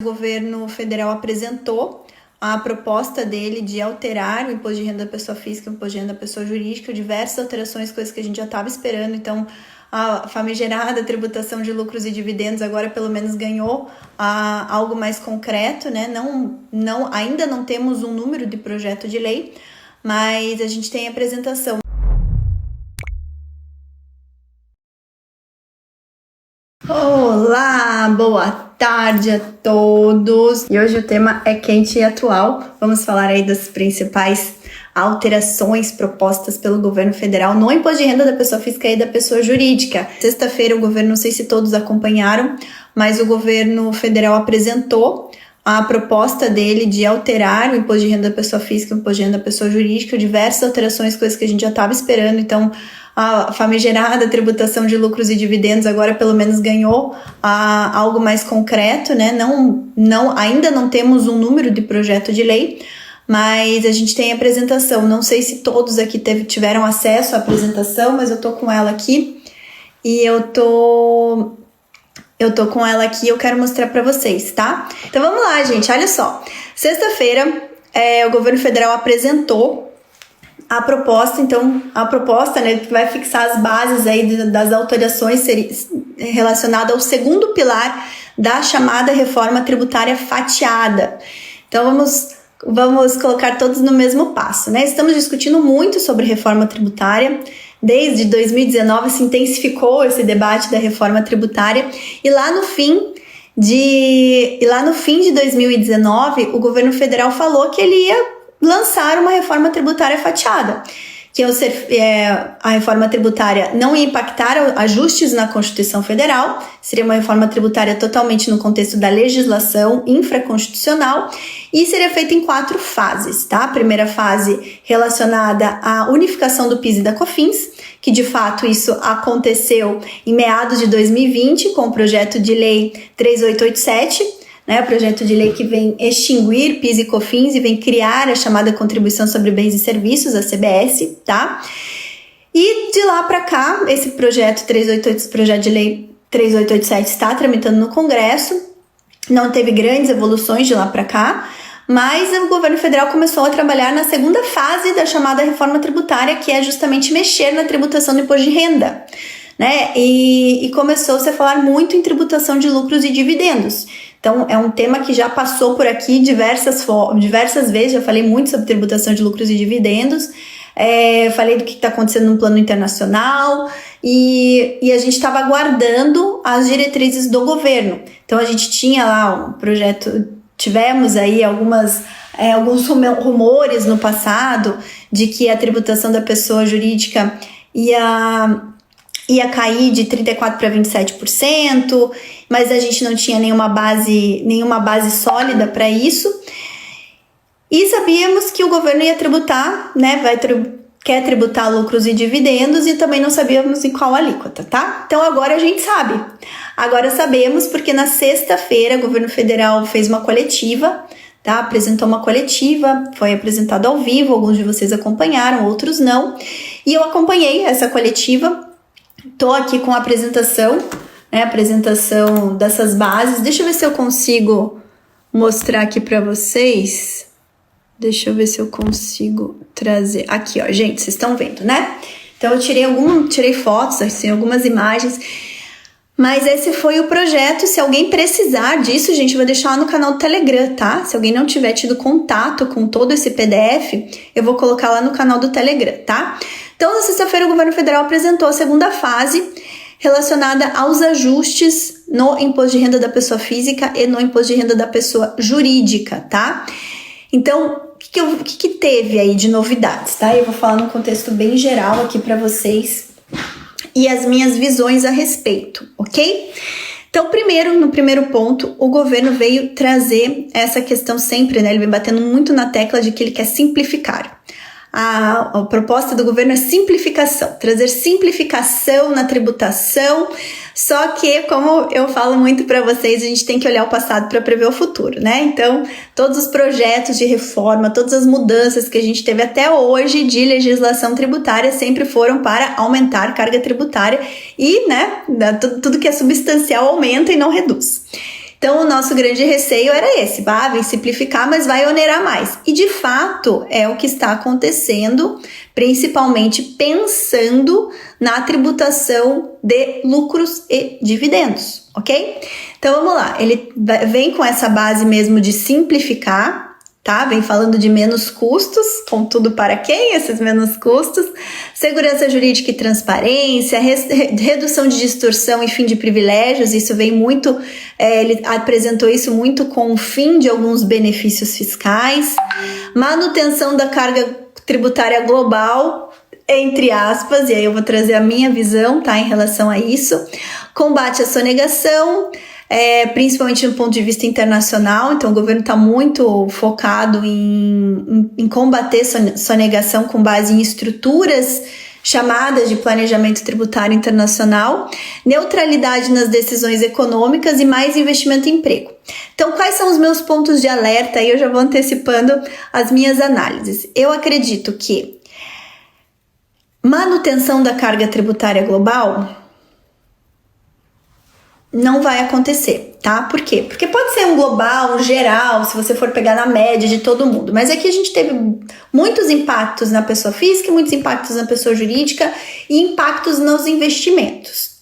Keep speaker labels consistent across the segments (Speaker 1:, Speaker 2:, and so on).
Speaker 1: O governo federal apresentou a proposta dele de alterar o imposto de renda da pessoa física e o imposto de renda da pessoa jurídica, diversas alterações, coisas que a gente já estava esperando. Então, a famigerada tributação de lucros e dividendos agora pelo menos ganhou algo mais concreto, né? Ainda não temos um número de projeto de lei, mas a gente tem a apresentação. Olá, boa tarde a todos! E hoje o tema é quente e atual. Vamos falar aí das principais alterações propostas pelo governo federal no imposto de renda da pessoa física e da pessoa jurídica. Sexta-feira o governo, não sei se todos acompanharam, mas o governo federal apresentou a proposta dele de alterar o imposto de renda da pessoa física e o imposto de renda da pessoa jurídica, diversas alterações, coisas que a gente já estava esperando. Então, a famigerada tributação de lucros e dividendos agora pelo menos ganhou algo mais concreto, né? Ainda não temos um número de projeto de lei, mas a gente tem a apresentação. Não sei se todos aqui tiveram acesso à apresentação, mas eu tô com ela aqui e eu tô com ela aqui e eu quero mostrar para vocês, tá? Então vamos lá, gente, olha só. Sexta-feira, o governo federal apresentou a proposta, né, que vai fixar as bases aí das alterações relacionadas ao segundo pilar da chamada reforma tributária fatiada. Então vamos colocar todos no mesmo passo, né? Estamos discutindo muito sobre reforma tributária. Desde 2019 se intensificou esse debate da reforma tributária e lá no fim de 2019 o governo federal falou que ele ia lançar uma reforma tributária fatiada, que a reforma tributária não ia impactar ajustes na Constituição Federal, seria uma reforma tributária totalmente no contexto da legislação infraconstitucional e seria feita em 4 fases, tá? A primeira fase relacionada à unificação do PIS e da COFINS, que de fato isso aconteceu em meados de 2020 com o projeto de lei 3887, né, o projeto de lei que vem extinguir PIS e COFINS e vem criar a chamada Contribuição sobre Bens e Serviços, a CBS, tá? E de lá para cá, esse projeto de lei 3887 está tramitando no Congresso, não teve grandes evoluções de lá para cá, mas o governo federal começou a trabalhar na segunda fase da chamada reforma tributária, que é justamente mexer na tributação do imposto de renda, né? E começou-se a falar muito em tributação de lucros e dividendos. Então, é um tema que já passou por aqui diversas vezes, já falei muito sobre tributação de lucros e dividendos, falei do que está acontecendo no plano internacional e a gente estava aguardando as diretrizes do governo. Então, a gente tinha lá um projeto, tivemos aí alguns rumores no passado de que a tributação da pessoa jurídica ia cair de 34% para 27%, mas a gente não tinha nenhuma base sólida para isso. E sabíamos que o governo ia tributar, né, quer tributar lucros e dividendos e também não sabíamos em qual alíquota, tá? Então agora a gente sabe. Agora sabemos porque na sexta-feira o governo federal fez uma coletiva, tá? Apresentou uma coletiva, foi apresentado ao vivo, alguns de vocês acompanharam, outros não. E eu acompanhei essa coletiva. Tô aqui com a apresentação, né? Apresentação dessas bases. Deixa eu ver se eu consigo mostrar aqui para vocês. Deixa eu ver se eu consigo trazer. Aqui, ó, gente, vocês estão vendo, né? Então eu tirei fotos, assim, algumas imagens. Mas esse foi o projeto. Se alguém precisar disso, gente, eu vou deixar lá no canal do Telegram, tá? Se alguém não tiver tido contato com todo esse PDF, eu vou colocar lá no canal do Telegram, tá? Então, na sexta-feira, o governo federal apresentou a segunda fase relacionada aos ajustes no imposto de renda da pessoa física e no imposto de renda da pessoa jurídica, tá? Então, o que teve aí de novidades, tá? Eu vou falar num contexto bem geral aqui para vocês e as minhas visões a respeito, ok? Então, no primeiro ponto, o governo veio trazer essa questão sempre, né? Ele vem batendo muito na tecla de que ele quer simplificar. A proposta do governo é simplificação, trazer simplificação na tributação, só que, como eu falo muito para vocês, a gente tem que olhar o passado para prever o futuro, né? Então, todos os projetos de reforma, todas as mudanças que a gente teve até hoje de legislação tributária sempre foram para aumentar carga tributária e, né, tudo que é substancial aumenta e não reduz. Então, o nosso grande receio era esse, vai simplificar, mas vai onerar mais. E, de fato, é o que está acontecendo, principalmente pensando na tributação de lucros e dividendos, ok? Então, vamos lá. Ele vem com essa base mesmo de simplificar, tá? Vem falando de menos custos, contudo para quem esses menos custos? Segurança jurídica e transparência, redução de distorção e fim de privilégios, isso vem muito, ele apresentou isso muito com o fim de alguns benefícios fiscais, manutenção da carga tributária global, entre aspas, e aí eu vou trazer a minha visão, tá, em relação a isso, combate à sonegação, principalmente do ponto de vista internacional, então o governo está muito focado em combater sonegação com base em estruturas chamadas de planejamento tributário internacional, neutralidade nas decisões econômicas e mais investimento em emprego. Então, quais são os meus pontos de alerta? Aí eu já vou antecipando as minhas análises. Eu acredito que manutenção da carga tributária global não vai acontecer, tá? Por quê? Porque pode ser um global, um geral, se você for pegar na média de todo mundo, mas aqui a gente teve muitos impactos na pessoa física, muitos impactos na pessoa jurídica e impactos nos investimentos,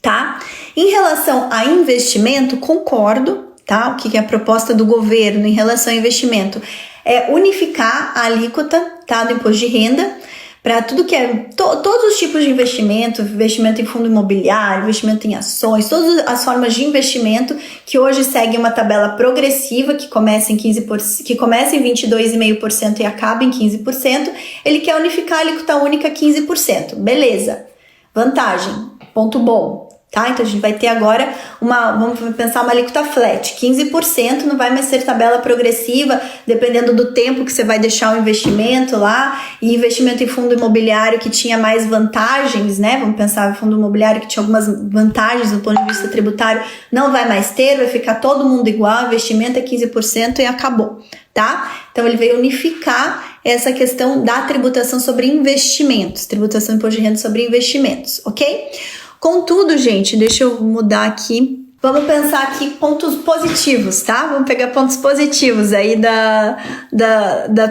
Speaker 1: tá? Em relação a investimento, concordo, tá? O que é a proposta do governo em relação ao investimento é unificar a alíquota, tá, do imposto de renda, para tudo que é, todos os tipos de investimento, investimento em fundo imobiliário, investimento em ações, todas as formas de investimento que hoje seguem uma tabela progressiva que começa em 15%, que começa em 22,5% e acaba em 15%, ele quer unificar a alíquota única a 15%. Beleza. Vantagem, ponto bom. Tá? Então a gente vai ter agora vamos pensar uma alíquota flat, 15%, não vai mais ser tabela progressiva, dependendo do tempo que você vai deixar o investimento lá, e investimento em fundo imobiliário que tinha mais vantagens, né? Vamos pensar em fundo imobiliário que tinha algumas vantagens do ponto de vista tributário, não vai mais ter, vai ficar todo mundo igual, investimento é 15% e acabou, tá? Então ele veio unificar essa questão da tributação sobre investimentos, tributação de imposto de renda sobre investimentos, ok? Contudo, gente, deixa eu mudar aqui. Vamos pensar aqui pontos positivos, tá? Vamos pegar pontos positivos aí da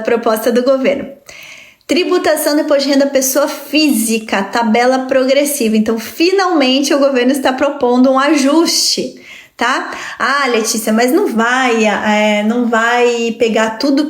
Speaker 1: proposta do governo. Tributação do imposto de renda pessoa física, tabela progressiva. Então, finalmente, o governo está propondo um ajuste, tá? Ah, Letícia, mas não vai pegar tudo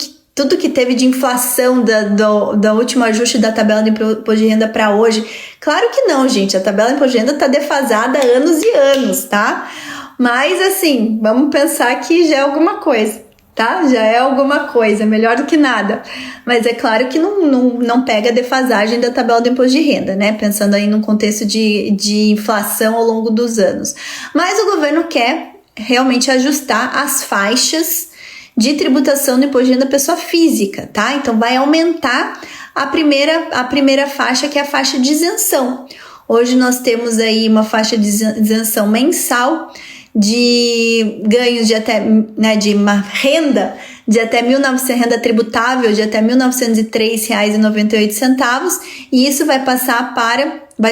Speaker 1: que teve de inflação do último ajuste da tabela de imposto de renda para hoje. Claro que não, gente. A tabela de imposto de renda está defasada há anos e anos, tá? Mas, assim, vamos pensar que já é alguma coisa, tá? Já é alguma coisa, melhor do que nada. Mas é claro que não pega a defasagem da tabela de imposto de renda, né? Pensando aí num contexto de inflação ao longo dos anos. Mas o governo quer realmente ajustar as faixas de tributação do imposto de renda pessoa física, tá? Então vai aumentar a primeira faixa, que é a faixa de isenção. Hoje nós temos aí uma faixa de isenção mensal de ganhos de até, né, de uma renda de até renda tributável de até R$ 1.903,98, e isso vai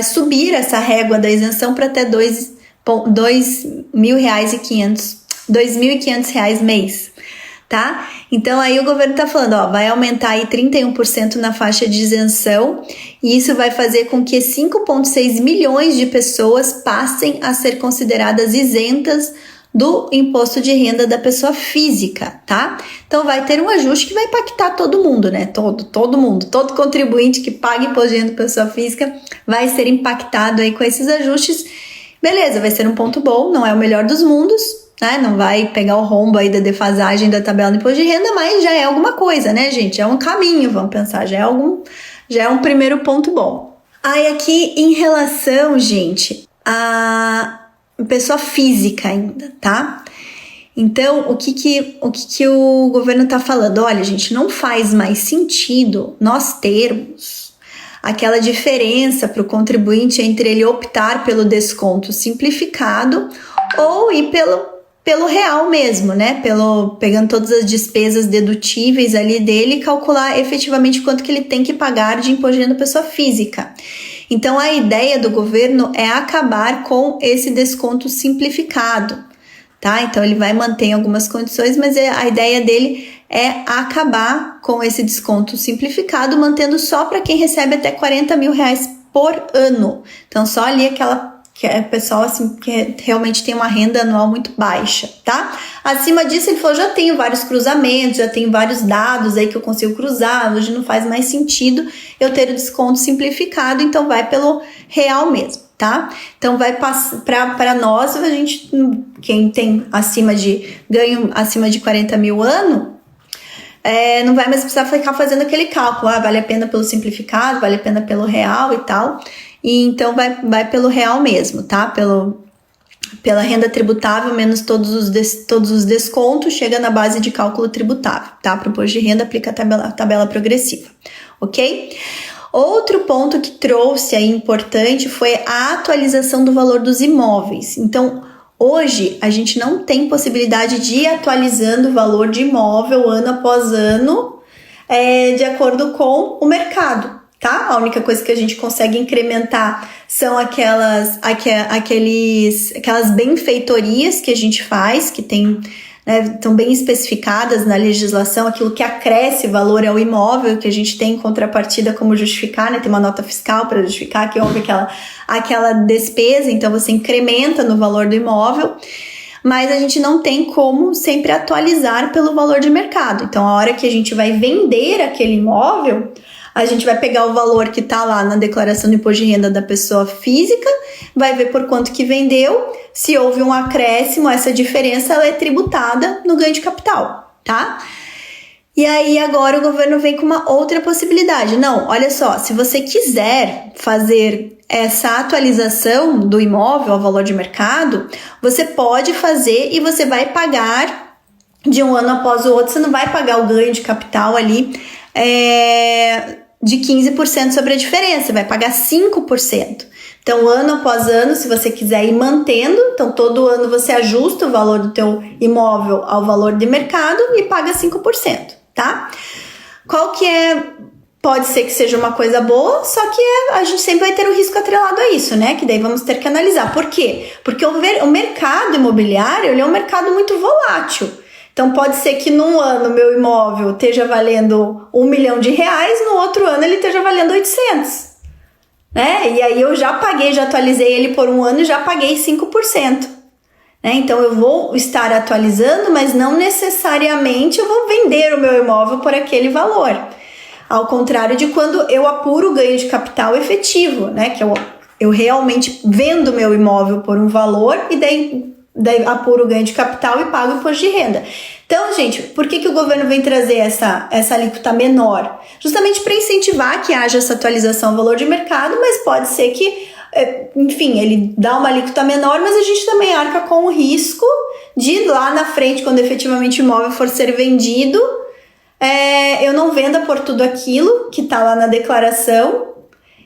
Speaker 1: subir essa régua da isenção para até R$ 2.500 mês. Tá? Então aí o governo tá falando, vai aumentar aí 31% na faixa de isenção, e isso vai fazer com que 5,6 milhões de pessoas passem a ser consideradas isentas do imposto de renda da pessoa física, tá? Então vai ter um ajuste que vai impactar todo mundo, né? Todo mundo, todo contribuinte que paga imposto de renda da pessoa física vai ser impactado aí com esses ajustes. Beleza, vai ser um ponto bom, não é o melhor dos mundos, né? Não vai pegar o rombo aí da defasagem da tabela do imposto de renda, mas já é alguma coisa, né, gente? É um caminho, vamos pensar, já é um primeiro ponto bom. Aí aqui em relação, gente, a pessoa física ainda, tá? Então, o que o governo tá falando? Olha, gente, não faz mais sentido nós termos aquela diferença para o contribuinte entre ele optar pelo desconto simplificado ou ir pelo real mesmo, né? Pegando todas as despesas dedutíveis ali dele e calcular efetivamente quanto que ele tem que pagar de imposto de renda pessoa física. Então, a ideia do governo é acabar com esse desconto simplificado, tá? Então ele vai manter em algumas condições, mas a ideia dele é acabar com esse desconto simplificado, mantendo só para quem recebe até R$40.000 por ano. Então só ali que é pessoal assim, que realmente tem uma renda anual muito baixa, tá? Acima disso, ele falou, já tenho vários cruzamentos, já tenho vários dados aí que eu consigo cruzar, hoje não faz mais sentido eu ter o desconto simplificado, então vai pelo real mesmo, tá? Então vai para nós, a gente, quem tem ganho acima de 40 mil ano, não vai mais precisar ficar fazendo aquele cálculo, vale a pena pelo simplificado, vale a pena pelo real e tal. E então vai pelo real mesmo, tá? Pela renda tributável, menos todos os descontos, chega na base de cálculo tributável, tá? Para o imposto de renda, aplica a tabela progressiva, ok? Outro ponto que trouxe aí importante foi a atualização do valor dos imóveis. Então, hoje, a gente não tem possibilidade de ir atualizando o valor de imóvel ano após ano, de acordo com o mercado. Tá? A única coisa que a gente consegue incrementar são aquelas benfeitorias que a gente faz, que estão bem especificadas na legislação, aquilo que acresce valor ao imóvel, que a gente tem em contrapartida como justificar, né? Tem uma nota fiscal para justificar que houve aquela despesa, então você incrementa no valor do imóvel, mas a gente não tem como sempre atualizar pelo valor de mercado. Então, a hora que a gente vai vender aquele imóvel, a gente vai pegar o valor que está lá na declaração do imposto de renda da pessoa física, vai ver por quanto que vendeu, se houve um acréscimo, essa diferença ela é tributada no ganho de capital, tá? E aí agora o governo vem com uma outra possibilidade. Não, olha só, se você quiser fazer essa atualização do imóvel ao valor de mercado, você pode fazer e você vai pagar de um ano após o outro, você não vai pagar o ganho de capital ali, de 15% sobre a diferença, você vai pagar 5%. Então, ano após ano, se você quiser ir mantendo, então todo ano você ajusta o valor do teu imóvel ao valor de mercado e paga 5%, tá? Qual que pode ser que seja uma coisa boa, só que a gente sempre vai ter um risco atrelado a isso, né? Que daí vamos ter que analisar. Por quê? Porque o mercado imobiliário, ele é um mercado muito volátil. Então, pode ser que num ano meu imóvel esteja valendo R$1 milhão, no outro ano ele esteja valendo 800, né? E aí eu já atualizei ele por um ano e já paguei 5%. Né? Então, eu vou estar atualizando, mas não necessariamente eu vou vender o meu imóvel por aquele valor. Ao contrário de quando eu apuro o ganho de capital efetivo, né? Que eu realmente vendo o meu imóvel por um valor e daí apuro o ganho de capital e pago o imposto de renda. Então, gente, por que o governo vem trazer essa alíquota menor? Justamente para incentivar que haja essa atualização ao valor de mercado, mas pode ser que, enfim, ele dá uma alíquota menor, mas a gente também arca com o risco de lá na frente, quando efetivamente o imóvel for ser vendido, eu não venda por tudo aquilo que está lá na declaração,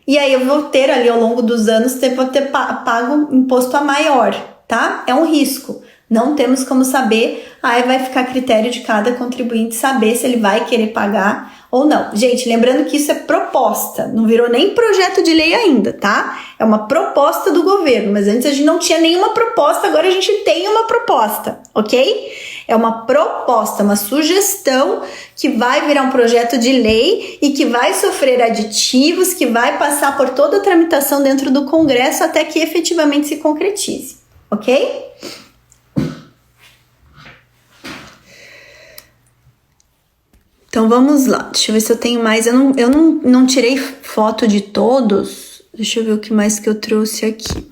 Speaker 1: e aí eu vou ter ali ao longo dos anos, vou ter pago imposto a maior. Tá? É um risco. Não temos como saber, aí vai ficar a critério de cada contribuinte saber se ele vai querer pagar ou não. Gente, lembrando que isso é proposta, não virou nem projeto de lei ainda, tá? É uma proposta do governo, mas antes a gente não tinha nenhuma proposta, agora a gente tem uma proposta, ok? É uma proposta, uma sugestão que vai virar um projeto de lei e que vai sofrer aditivos, que vai passar por toda a tramitação dentro do Congresso até que efetivamente se concretize. Ok? Então vamos lá. Deixa eu ver se eu tenho mais. Eu não tirei foto de todos. Deixa eu ver o que mais que eu trouxe aqui.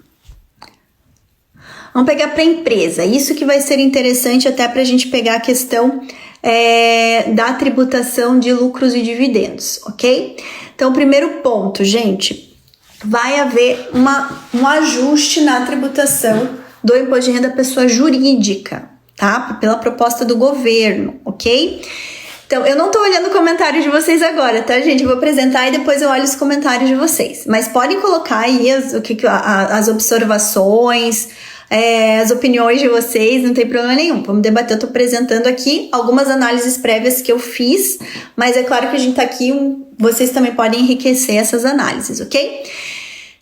Speaker 1: Vamos pegar para a empresa. Isso que vai ser interessante até para a gente pegar a questão da tributação de lucros e dividendos, ok? Então, o primeiro ponto, gente, vai haver um ajuste na tributação do imposto de renda da pessoa jurídica, tá? Pela proposta do governo, ok? Então, eu não tô olhando o comentário de vocês agora, tá, gente? Eu vou apresentar e depois eu olho os comentários de vocês. Mas podem colocar aí as observações, as opiniões de vocês, não tem problema nenhum. Vamos debater, eu tô apresentando aqui algumas análises prévias que eu fiz, mas é claro que a gente tá aqui, vocês também podem enriquecer essas análises, ok?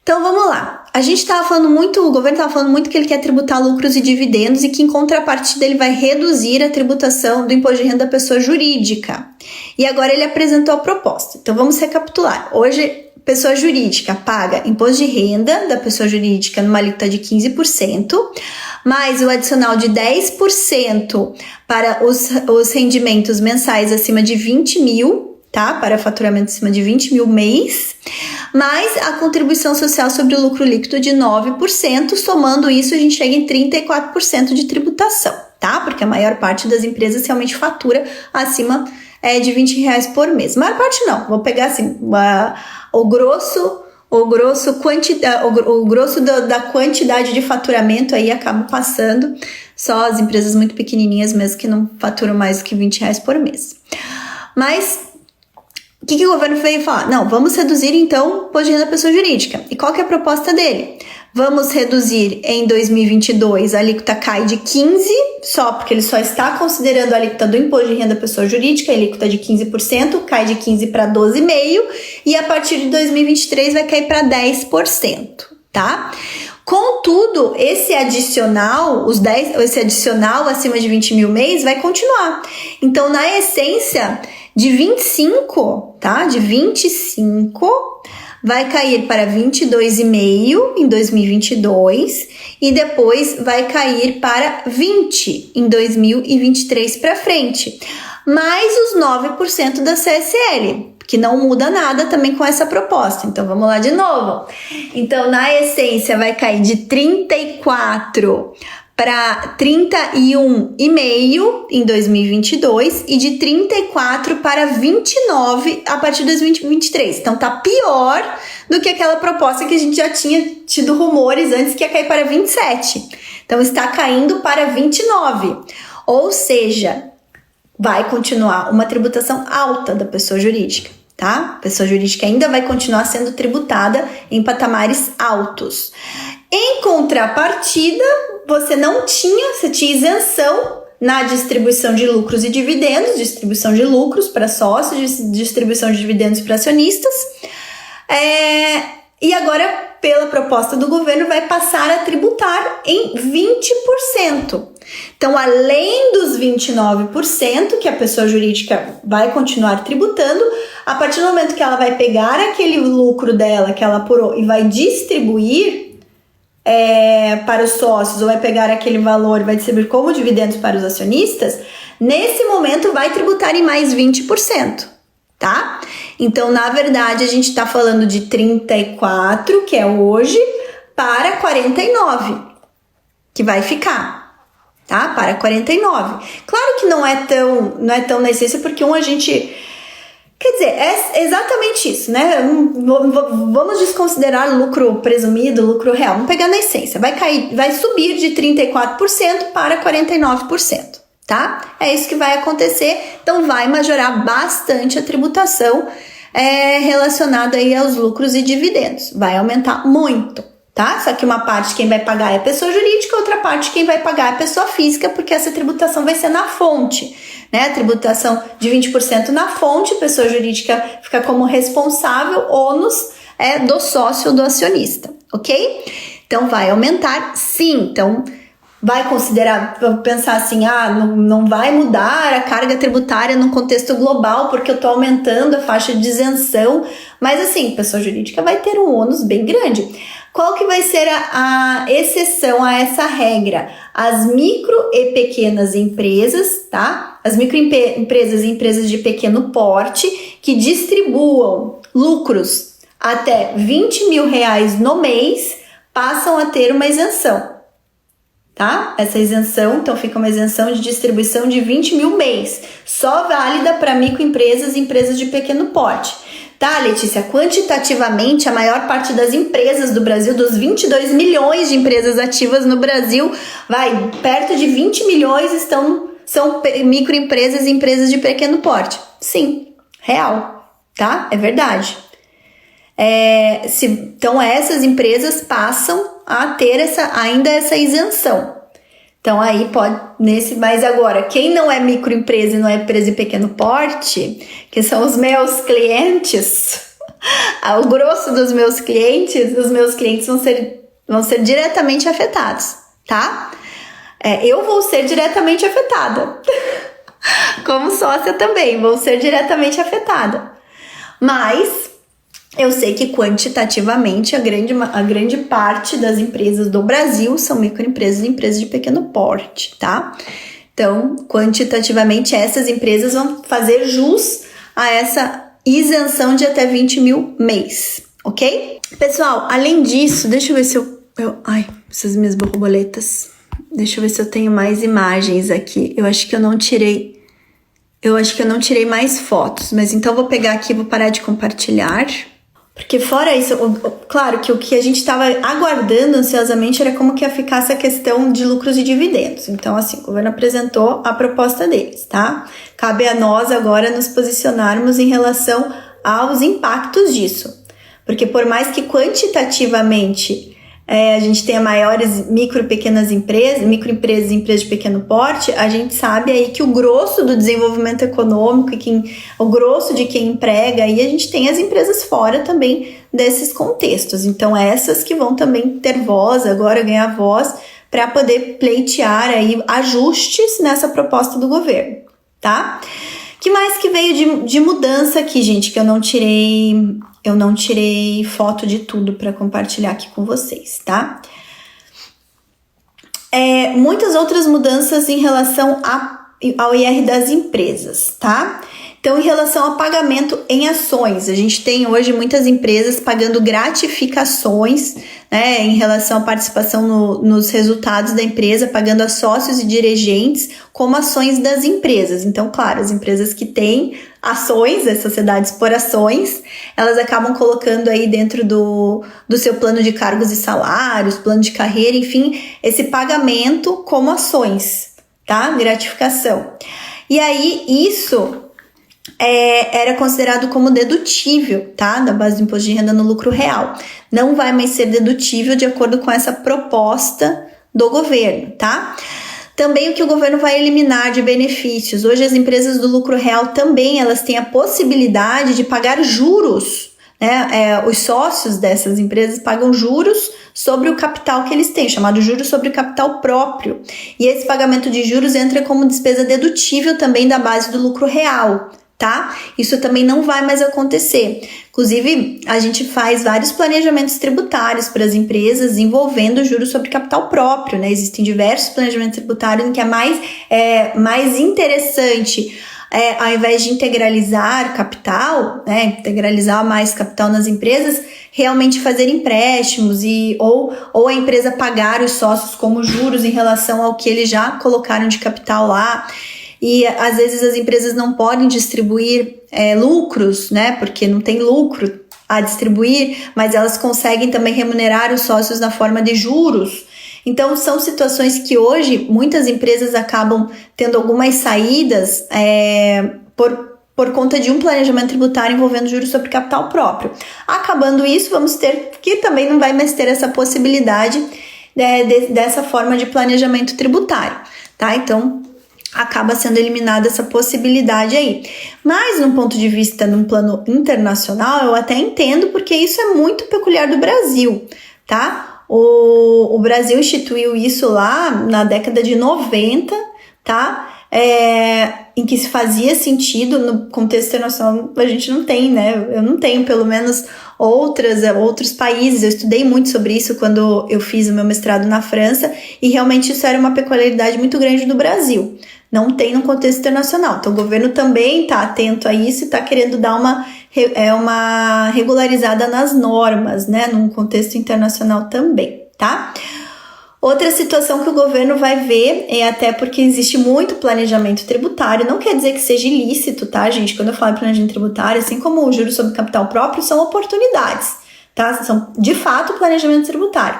Speaker 1: Então, vamos lá. a gente tava falando muito, o governo estava falando muito que ele quer tributar lucros e dividendos e que em contrapartida ele vai reduzir a tributação do imposto de renda da pessoa jurídica. E agora ele apresentou a proposta. Então vamos recapitular. Hoje, pessoa jurídica paga imposto de renda da pessoa jurídica numa alíquota de 15%, mais o adicional de 10% para os rendimentos mensais acima de 20 mil, tá? Para faturamento acima de 20 mil mês, mais a contribuição social sobre o lucro líquido de 9%, somando isso a gente chega em 34% de tributação, tá? Porque a maior parte das empresas realmente fatura acima de R$20 por mês. A maior parte não, vou pegar assim, o grosso da quantidade de faturamento aí acaba passando, só as empresas muito pequenininhas mesmo que não faturam mais do que R$20 por mês. Mas o que o governo veio falar? Não, vamos reduzir então o imposto de renda da pessoa jurídica. E qual que é a proposta dele? Vamos reduzir em 2022, a alíquota cai de 15%, só porque ele só está considerando a alíquota do imposto de renda da pessoa jurídica, a alíquota de 15%, cai de 15% para 12,5%, e a partir de 2023 vai cair para 10%, tá? Contudo, esse adicional acima de 20 mil mês vai continuar. Então, na essência, de 25, tá? De 25 vai cair para 22,5 em 2022 e depois vai cair para 20 em 2023 para frente. Mais os 9% da CSL, que não muda nada também com essa proposta. Então, vamos lá de novo. Então, na essência, vai cair de 34 para 31,5 em 2022 e de 34 para 29 a partir de 2023. Então tá pior do que aquela proposta que a gente já tinha tido rumores antes que ia cair para 27. Então está caindo para 29. Ou seja, vai continuar uma tributação alta da pessoa jurídica, tá? A pessoa jurídica ainda vai continuar sendo tributada em patamares altos. Em contrapartida, você tinha isenção na distribuição de lucros e dividendos, distribuição de lucros para sócios, distribuição de dividendos para acionistas. E agora, pela proposta do governo, vai passar a tributar em 20%. Então, além dos 29% que a pessoa jurídica vai continuar tributando, a partir do momento que ela vai pegar aquele lucro dela que ela apurou e vai distribuir para os sócios, ou vai pegar aquele valor e vai distribuir como dividendos para os acionistas, nesse momento vai tributar em mais 20%, tá? Então, na verdade, a gente está falando de 34, que é hoje, para 49, que vai ficar, tá? Para 49. Claro que não é tão na essência, porque a gente... Quer dizer, é exatamente isso, né? Vamos desconsiderar lucro presumido, lucro real. Vamos pegar na essência. Vai subir de 34% para 49%, tá? É isso que vai acontecer. Então, vai majorar bastante a tributação relacionada aí aos lucros e dividendos. Vai aumentar muito, tá? Só que uma parte quem vai pagar é a pessoa jurídica, outra parte quem vai pagar é a pessoa física, porque essa tributação vai ser na fonte, né? A tributação de 20% na fonte, pessoa jurídica fica como responsável, ônus do sócio ou do acionista, ok? Então, vai aumentar, sim. Então, vai pensar assim, não vai mudar a carga tributária num contexto global, porque eu tô aumentando a faixa de isenção, mas assim, pessoa jurídica vai ter um ônus bem grande. Qual que vai ser a exceção a essa regra? As micro e pequenas empresas, tá? As microempresas e empresas de pequeno porte que distribuam lucros até R$20 mil no mês passam a ter uma isenção, tá? Essa isenção, então fica uma isenção de distribuição de 20 mil mês, só válida para microempresas e empresas de pequeno porte. Tá, Letícia? Quantitativamente, a maior parte das empresas do Brasil, dos 22 milhões de empresas ativas no Brasil, perto de 20 milhões são microempresas e empresas de pequeno porte. Sim, real, tá? É verdade. Então, essas empresas passam a ter ainda essa isenção. Então, aí mas agora, quem não é microempresa e não é empresa de pequeno porte, que são os meus clientes, o grosso dos meus clientes vão ser vão ser diretamente afetados, tá? Eu vou ser diretamente afetada. Como sócia também, vou ser diretamente afetada. Mas eu sei que quantitativamente a grande parte das empresas do Brasil são microempresas e empresas de pequeno porte, tá? Então, quantitativamente, essas empresas vão fazer jus a essa isenção de até 20 mil mês, ok? Pessoal, além disso, deixa eu ver se ai, essas minhas borboletas. Deixa eu ver se eu tenho mais imagens aqui. Eu acho que eu não tirei mais fotos, mas então vou pegar aqui e vou parar de compartilhar. Porque fora isso, claro que o que a gente estava aguardando ansiosamente era como que ia ficar essa questão de lucros e dividendos. Então, assim, o governo apresentou a proposta deles, tá? Cabe a nós agora nos posicionarmos em relação aos impactos disso. Porque por mais que quantitativamente a gente tenha maiores microempresas e empresas de pequeno porte, a gente sabe aí que o grosso do desenvolvimento econômico o grosso de quem emprega, aí a gente tem as empresas fora também desses contextos. Então essas que vão também ter voz, agora ganhar voz, para poder pleitear aí ajustes nessa proposta do governo, tá? Que mais que veio de mudança aqui, gente, que eu não tirei foto de tudo para compartilhar aqui com vocês, tá? Muitas outras mudanças em relação ao IR das empresas, tá? Então, em relação ao pagamento em ações, a gente tem hoje muitas empresas pagando gratificações, né, em relação à participação nos resultados da empresa, pagando a sócios e dirigentes como ações das empresas. Então, claro, as empresas que têm ações, as sociedades por ações, elas acabam colocando aí dentro do seu plano de cargos e salários, plano de carreira, enfim, esse pagamento como ações, tá? Gratificação. E aí, isso era considerado como dedutível, tá? Da base do imposto de renda no lucro real. Não vai mais ser dedutível de acordo com essa proposta do governo, tá? Também o que o governo vai eliminar de benefícios. Hoje as empresas do lucro real também elas têm a possibilidade de pagar juros, né? Os sócios dessas empresas pagam juros sobre o capital que eles têm, chamado juros sobre o capital próprio. E esse pagamento de juros entra como despesa dedutível também da base do lucro real, tá? Isso também não vai mais acontecer. Inclusive, a gente faz vários planejamentos tributários para as empresas envolvendo juros sobre capital próprio, né? Existem diversos planejamentos tributários em que é mais interessante, ao invés de integralizar capital, né? Integralizar mais capital nas empresas, realmente fazer empréstimos ou a empresa pagar os sócios como juros em relação ao que eles já colocaram de capital lá. E às vezes as empresas não podem distribuir lucros, né? Porque não tem lucro a distribuir, mas elas conseguem também remunerar os sócios na forma de juros. Então são situações que hoje muitas empresas acabam tendo algumas saídas por conta de um planejamento tributário envolvendo juros sobre capital próprio. Acabando isso, vamos ter que também não vai mais ter essa possibilidade dessa forma de planejamento tributário, tá? Então acaba sendo eliminada essa possibilidade aí. Mas, num ponto de vista, num plano internacional, eu até entendo, porque isso é muito peculiar do Brasil, tá? O Brasil instituiu isso lá na década de 90, tá? Em que se fazia sentido, no contexto internacional a gente não tem, né? Eu não tenho, pelo menos, outros países. Eu estudei muito sobre isso quando eu fiz o meu mestrado na França, e realmente isso era uma peculiaridade muito grande do Brasil. Não tem no contexto internacional. Então o governo também está atento a isso e está querendo dar uma regularizada nas normas, né? Num contexto internacional também, tá? Outra situação que o governo vai ver, até porque existe muito planejamento tributário, não quer dizer que seja ilícito, tá, gente? Quando eu falo em planejamento tributário, assim como o juros sobre capital próprio, são oportunidades, tá? São, de fato, planejamento tributário.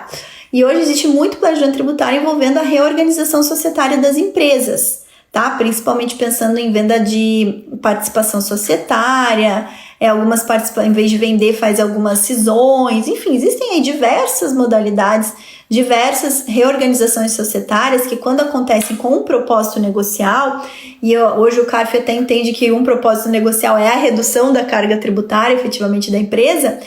Speaker 1: E hoje existe muito planejamento tributário envolvendo a reorganização societária das empresas, tá? Principalmente pensando em venda de participação societária, em vez de vender, faz algumas cisões, enfim, existem aí diversas modalidades, diversas reorganizações societárias que, quando acontecem com um propósito negocial, e hoje o CARF até entende que um propósito negocial é a redução da carga tributária efetivamente da empresa,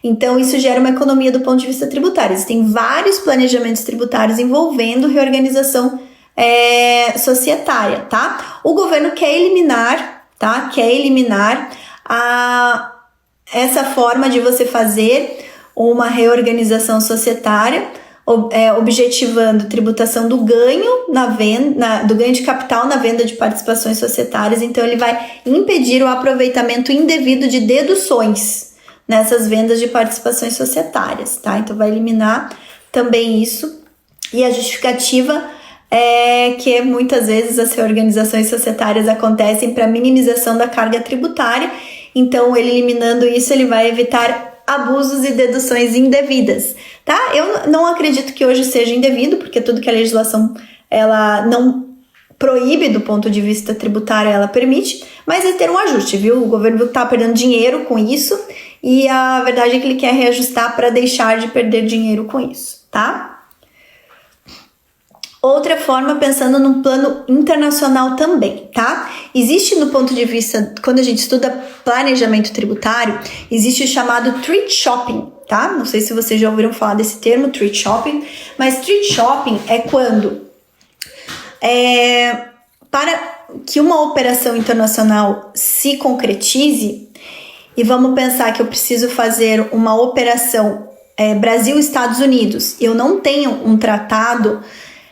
Speaker 1: Então, isso gera uma economia do ponto de vista tributário. Existem vários planejamentos tributários envolvendo reorganização societária, tá? O governo quer eliminar, tá? Essa forma de você fazer uma reorganização societária, objetivando tributação do ganho do ganho de capital na venda de participações societárias. Então, ele vai impedir o aproveitamento indevido de deduções nessas vendas de participações societárias, tá? Então, vai eliminar também isso. E a justificativa é que muitas vezes as reorganizações societárias acontecem para minimização da carga tributária. Então, ele eliminando isso, ele vai evitar abusos e deduções indevidas, tá? Eu não acredito que hoje seja indevido, porque tudo que a legislação ela não proíbe do ponto de vista tributário, ela permite, mas é ter um ajuste, viu? O governo está perdendo dinheiro com isso e a verdade é que ele quer reajustar para deixar de perder dinheiro com isso, tá? Outra forma, pensando num plano internacional também, tá? Existe no ponto de vista, quando a gente estuda planejamento tributário, existe o chamado treaty shopping, tá? Não sei se vocês já ouviram falar desse termo, treaty shopping, mas treaty shopping é quando para que uma operação internacional se concretize, e vamos pensar que eu preciso fazer uma operação Brasil-Estados Unidos, eu não tenho um tratado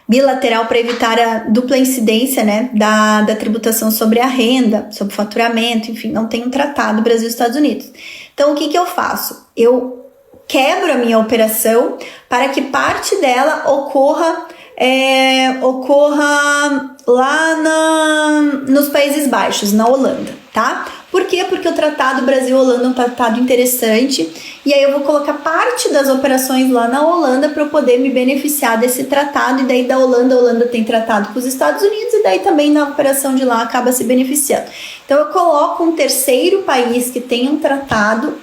Speaker 1: bilateral para evitar a dupla incidência, né, da tributação sobre a renda, sobre o faturamento, enfim, não tem um tratado Brasil-Estados Unidos. Então, o que eu faço? Eu quebro a minha operação para que parte dela ocorra lá nos Países Baixos, na Holanda, tá? Por quê? Porque o tratado Brasil-Holanda é um tratado interessante e aí eu vou colocar parte das operações lá na Holanda para eu poder me beneficiar desse tratado, e daí da Holanda, a Holanda tem tratado com os Estados Unidos e daí também na operação de lá acaba se beneficiando. Então eu coloco um terceiro país que tem um tratado,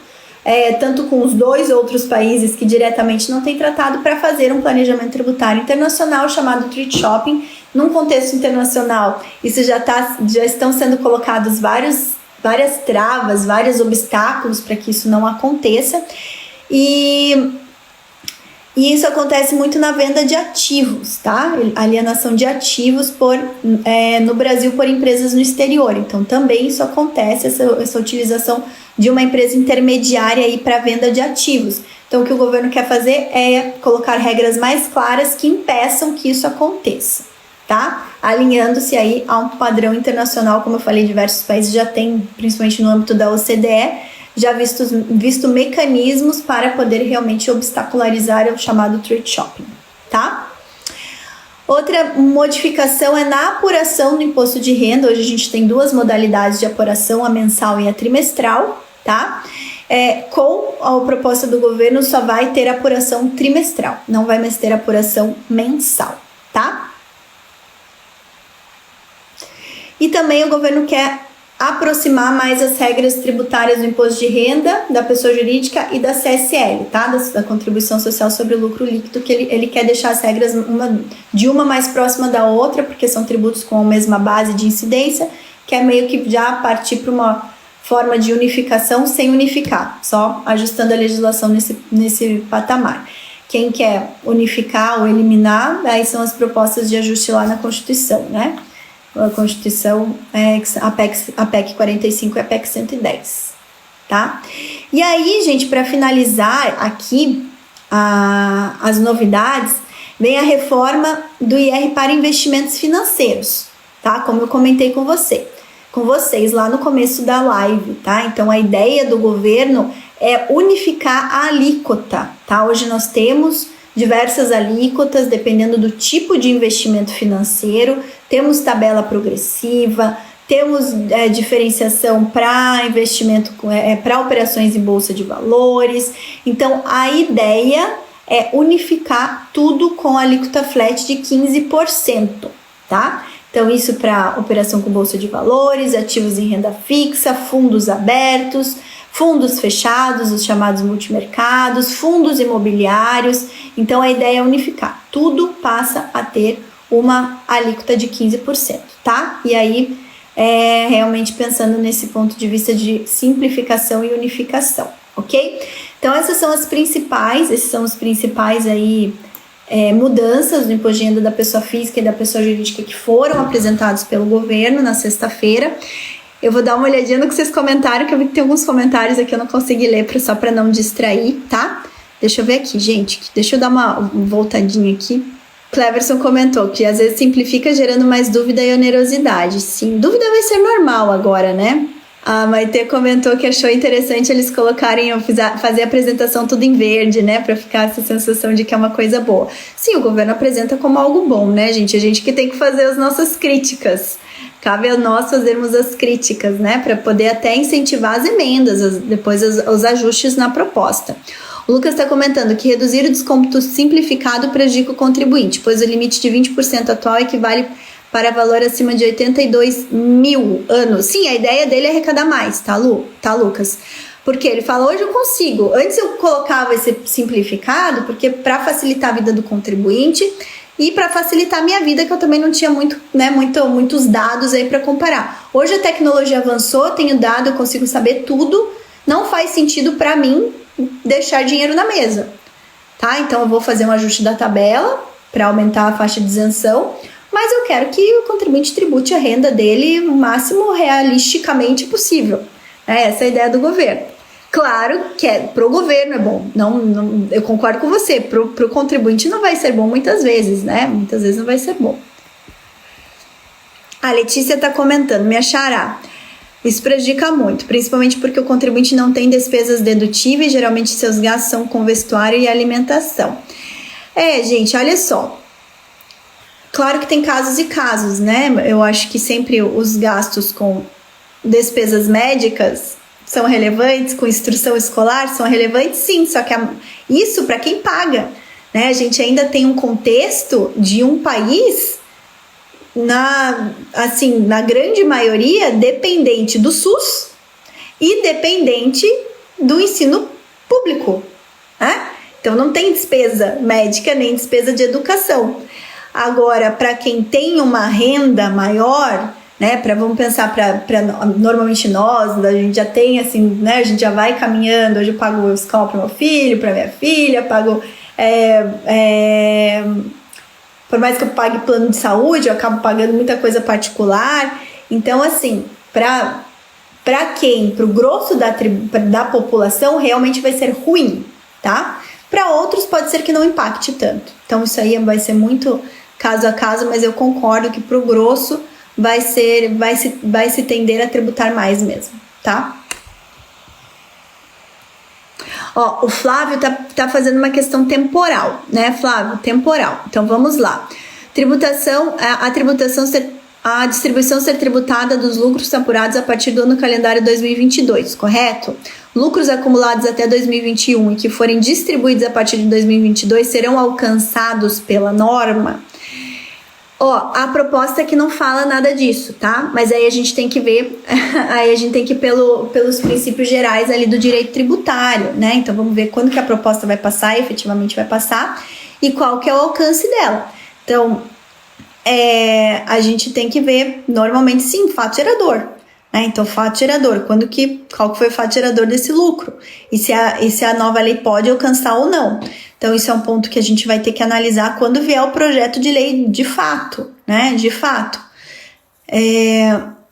Speaker 1: tanto com os dois outros países que diretamente não tem tratado, para fazer um planejamento tributário internacional chamado treaty shopping. Num contexto internacional, isso já estão sendo colocados várias travas, vários obstáculos para que isso não aconteça, e isso acontece muito na venda de ativos, tá? Alienação de ativos no Brasil por empresas no exterior. Então também isso acontece, essa utilização de uma empresa intermediária aí para venda de ativos. Então o que o governo quer fazer é colocar regras mais claras que impeçam que isso aconteça, tá? Alinhando-se aí a um padrão internacional, como eu falei, diversos países já têm, principalmente no âmbito da OCDE, já visto mecanismos para poder realmente obstacularizar o chamado treaty shopping, tá? Outra modificação é na apuração do imposto de renda. Hoje a gente tem duas modalidades de apuração, a mensal e a trimestral, tá? Com a proposta do governo só vai ter apuração trimestral, não vai mais ter apuração mensal, tá? E também o governo quer aproximar mais as regras tributárias do imposto de renda da pessoa jurídica e da CSL, tá? Da contribuição social sobre o lucro líquido, que ele quer deixar as regras uma mais próxima da outra, porque são tributos com a mesma base de incidência, que é meio que já partir para uma forma de unificação sem unificar, só ajustando a legislação nesse patamar. Quem quer unificar ou eliminar, aí são as propostas de ajuste lá na Constituição, né? A Constituição, a PEC 45 e a PEC 110, tá? E aí, gente, para finalizar aqui as novidades, vem a reforma do IR para investimentos financeiros, tá? Como eu comentei com vocês lá no começo da live, tá? Então, a ideia do governo é unificar a alíquota, tá? Hoje nós temos diversas alíquotas, dependendo do tipo de investimento financeiro, temos tabela progressiva, temos diferenciação para investimento, para operações em bolsa de valores. Então, a ideia é unificar tudo com alíquota flat de 15%, tá? Então, isso para operação com bolsa de valores, ativos em renda fixa, fundos abertos, fundos fechados, os chamados multimercados, fundos imobiliários. Então, a ideia é unificar. Tudo passa a ter uma alíquota de 15%, tá? E aí, realmente pensando nesse ponto de vista de simplificação e unificação, ok? Então esses são os principais aí mudanças no imposto de renda da pessoa física e da pessoa jurídica que foram apresentados pelo governo na sexta-feira. Eu vou dar uma olhadinha no que vocês comentaram, que eu vi que tem alguns comentários aqui que eu não consegui ler, só para não distrair, tá? Deixa eu ver aqui, gente. Deixa eu dar uma voltadinha aqui. Cleverson comentou que às vezes simplifica gerando mais dúvida e onerosidade. Sim, dúvida vai ser normal agora, né? A Maite comentou que achou interessante eles colocarem, fazer a apresentação tudo em verde, né? Pra ficar essa sensação de que é uma coisa boa. Sim, o governo apresenta como algo bom, né, gente? A gente que tem que fazer as nossas críticas. Cabe a nós fazermos as críticas, né? Pra poder até incentivar as emendas, depois os ajustes na proposta. O Lucas está comentando que reduzir o desconto simplificado prejudica o contribuinte, pois o limite de 20% atual equivale para valor acima de 82 mil anos. Sim, a ideia dele é arrecadar mais, tá, Lucas? Porque ele fala, hoje eu consigo. Antes eu colocava esse simplificado, porque para facilitar a vida do contribuinte e para facilitar a minha vida, que eu também não tinha muitos dados aí para comparar. Hoje a tecnologia avançou, tenho dado, eu consigo saber tudo. Não faz sentido para mim deixar dinheiro na mesa, tá? Então eu vou fazer um ajuste da tabela para aumentar a faixa de isenção, mas eu quero que o contribuinte tribute a renda dele o máximo realisticamente possível. Essa é a ideia do governo. Claro que para o governo é bom, não, eu concordo com você, para o contribuinte não vai ser bom muitas vezes, né? Muitas vezes não vai ser bom. A Letícia está comentando, minha xará. Isso prejudica muito, principalmente porque o contribuinte não tem despesas dedutíveis, geralmente seus gastos são com vestuário e alimentação. Gente, olha só. Claro que tem casos e casos, né? Eu acho que sempre os gastos com despesas médicas são relevantes, com instrução escolar são relevantes, sim, só que isso para quem paga, né? A gente ainda tem um contexto de um país, na grande maioria, dependente do SUS e dependente do ensino público, né? Então não tem despesa médica nem despesa de educação. Agora, para quem tem uma renda maior, né, vamos pensar normalmente nós, a gente já tem assim, né, a gente já vai caminhando, hoje eu pago o escola para meu filho, para minha filha, pago por mais que eu pague plano de saúde, eu acabo pagando muita coisa particular. Então, assim, para o grosso da população, realmente vai ser ruim, tá? Para outros, pode ser que não impacte tanto. Então, isso aí vai ser muito caso a caso, mas eu concordo que para o grosso vai se tender a tributar mais mesmo, tá? Ó, o Flávio tá fazendo uma questão temporal, né, Flávio? Temporal. Então, vamos lá. A distribuição ser tributada dos lucros apurados a partir do ano calendário 2022, correto? Lucros acumulados até 2021 e que forem distribuídos a partir de 2022 serão alcançados pela norma? Ó, a proposta que não fala nada disso, tá? Mas aí a gente tem que ver, ir pelos princípios gerais ali do direito tributário, né? Então vamos ver quando que a proposta vai passar, efetivamente vai passar, e qual que é o alcance dela. Então, a gente tem que ver, normalmente sim, fato gerador, né? Então, fato gerador, qual que foi o fato gerador desse lucro? E se a nova lei pode alcançar ou não. Então, isso é um ponto que a gente vai ter que analisar quando vier o projeto de lei de fato, né? De fato.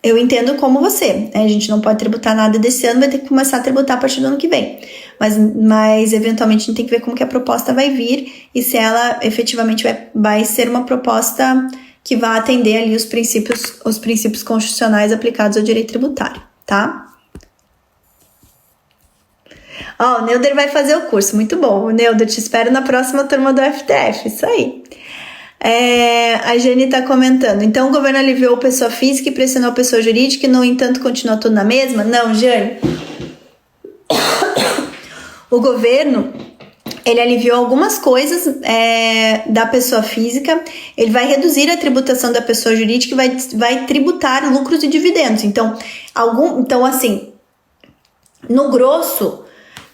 Speaker 1: Eu entendo como você, né? A gente não pode tributar nada desse ano, vai ter que começar a tributar a partir do ano que vem. Mas eventualmente, a gente tem que ver como que a proposta vai vir e se ela efetivamente vai ser uma proposta que vai atender ali os princípios constitucionais aplicados ao direito tributário, tá? Ó, o Neuder vai fazer o curso, muito bom. Neuder, te espero na próxima turma do FTF, isso aí. A Jane tá comentando, então o governo aliviou pessoa física e pressionou pessoa jurídica e, no entanto, continua tudo na mesma? Não, Jane. O governo, ele aliviou algumas coisas da pessoa física, ele vai reduzir a tributação da pessoa jurídica e vai tributar lucros e dividendos. Então, assim, no grosso,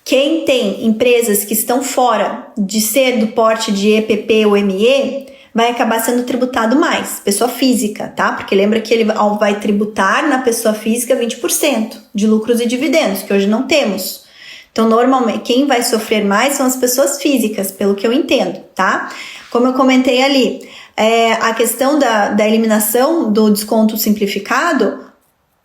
Speaker 1: quem tem empresas que estão fora de ser do porte de EPP ou ME, vai acabar sendo tributado mais, pessoa física, tá? Porque lembra que ele vai tributar na pessoa física 20% de lucros e dividendos, que hoje não temos. Então, normalmente, quem vai sofrer mais são as pessoas físicas, pelo que eu entendo, tá? Como eu comentei ali, a questão da eliminação do desconto simplificado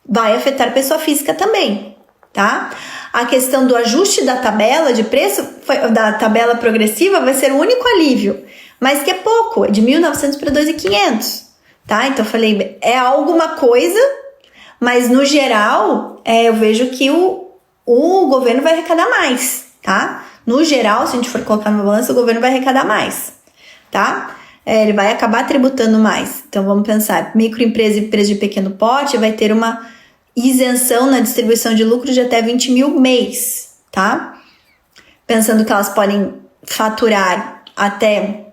Speaker 1: vai afetar a pessoa física também, tá? A questão do ajuste da tabela de preço, da tabela progressiva, vai ser o único alívio, mas que é pouco, é de 1.900 para 2.500, tá? Então, eu falei, é alguma coisa, mas no geral, eu vejo que o governo vai arrecadar mais, tá? No geral, se a gente for colocar numa balança, o governo vai arrecadar mais, tá? Ele vai acabar tributando mais. Então, vamos pensar, microempresa e empresa de pequeno porte vai ter uma isenção na distribuição de lucro de até 20 mil mês, tá? Pensando que elas podem faturar até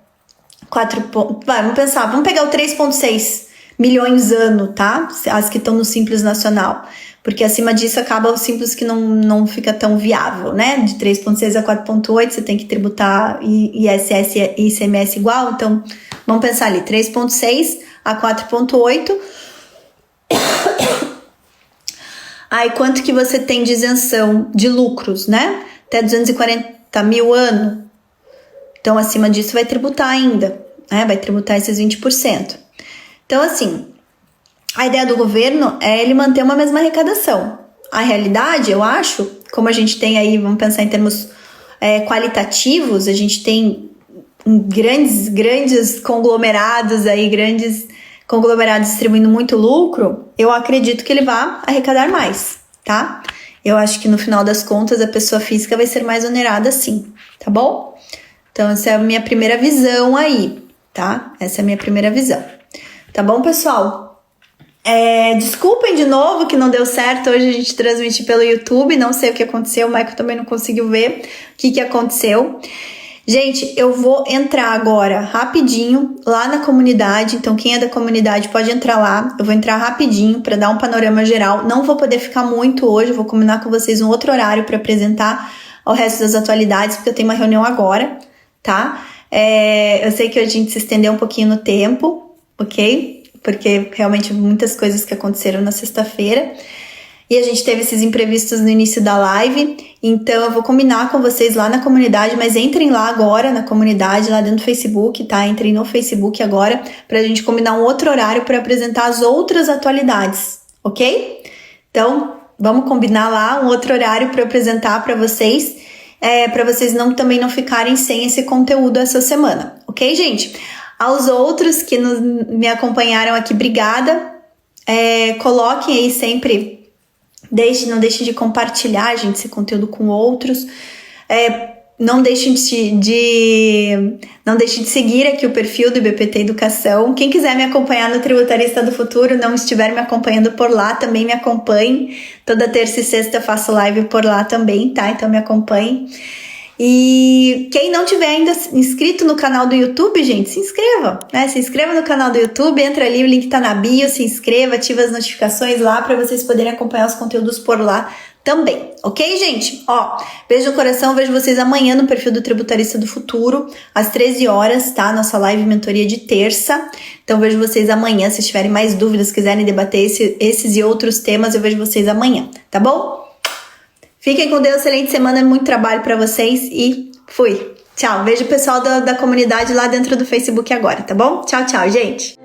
Speaker 1: 4 pontos... vamos pegar o 3,6 milhões ano, tá? As que estão no Simples Nacional. Porque acima disso acaba o Simples que não fica tão viável, né? De 3,6 a 4,8 você tem que tributar ISS e ICMS igual. Então, vamos pensar ali, 3,6 a 4,8. Aí, quanto que você tem de isenção de lucros, né? Até 240 mil ano. Então, acima disso vai tributar ainda, né? Vai tributar esses 20%. Então, assim, a ideia do governo é ele manter uma mesma arrecadação. A realidade, eu acho, como a gente tem aí, vamos pensar em termos qualitativos, a gente tem grandes conglomerados aí, grandes conglomerados distribuindo muito lucro, eu acredito que ele vai arrecadar mais, tá? Eu acho que no final das contas a pessoa física vai ser mais onerada sim, tá bom? Então essa é a minha primeira visão aí, tá? Essa é a minha primeira visão. Tá bom, pessoal? Desculpem de novo que não deu certo hoje a gente transmitir pelo YouTube, não sei o que aconteceu, o Michael também não conseguiu ver o que aconteceu. Gente, eu vou entrar agora rapidinho lá na comunidade, então quem é da comunidade pode entrar lá, eu vou entrar rapidinho para dar um panorama geral, não vou poder ficar muito hoje, vou combinar com vocês um outro horário para apresentar o resto das atualidades, porque eu tenho uma reunião agora, tá? Eu sei que a gente se estendeu um pouquinho no tempo, ok? Porque realmente muitas coisas que aconteceram na sexta-feira. E a gente teve esses imprevistos no início da live, então eu vou combinar com vocês lá na comunidade, mas entrem lá agora na comunidade, lá dentro do Facebook, tá? Entrem no Facebook agora, pra gente combinar um outro horário para apresentar as outras atualidades, ok? Então, vamos combinar lá um outro horário para apresentar para vocês também não ficarem sem esse conteúdo essa semana, ok, gente? Aos outros que me acompanharam aqui, obrigada. Coloquem aí sempre... Não deixem de compartilhar, gente, esse conteúdo com outros. Não deixem de seguir aqui o perfil do IBPT Educação. Quem quiser me acompanhar no Tributarista do Futuro, não estiver me acompanhando por lá, também me acompanhe. Toda terça e sexta eu faço live por lá também, tá? Então me acompanhe. E quem não tiver ainda inscrito no canal do YouTube, gente, se inscreva, né? Se inscreva no canal do YouTube, entra ali, o link tá na bio, se inscreva, ativa as notificações lá para vocês poderem acompanhar os conteúdos por lá também, ok, gente? Beijo no coração, vejo vocês amanhã no perfil do Tributarista do Futuro, às 13 horas, tá? Nossa live mentoria de terça. Então vejo vocês amanhã, se tiverem mais dúvidas, quiserem debater esses e outros temas, eu vejo vocês amanhã, tá bom? Fiquem com Deus, excelente semana, muito trabalho pra vocês e fui. Tchau, vejo o pessoal da comunidade lá dentro do Facebook agora, tá bom? Tchau, tchau, gente.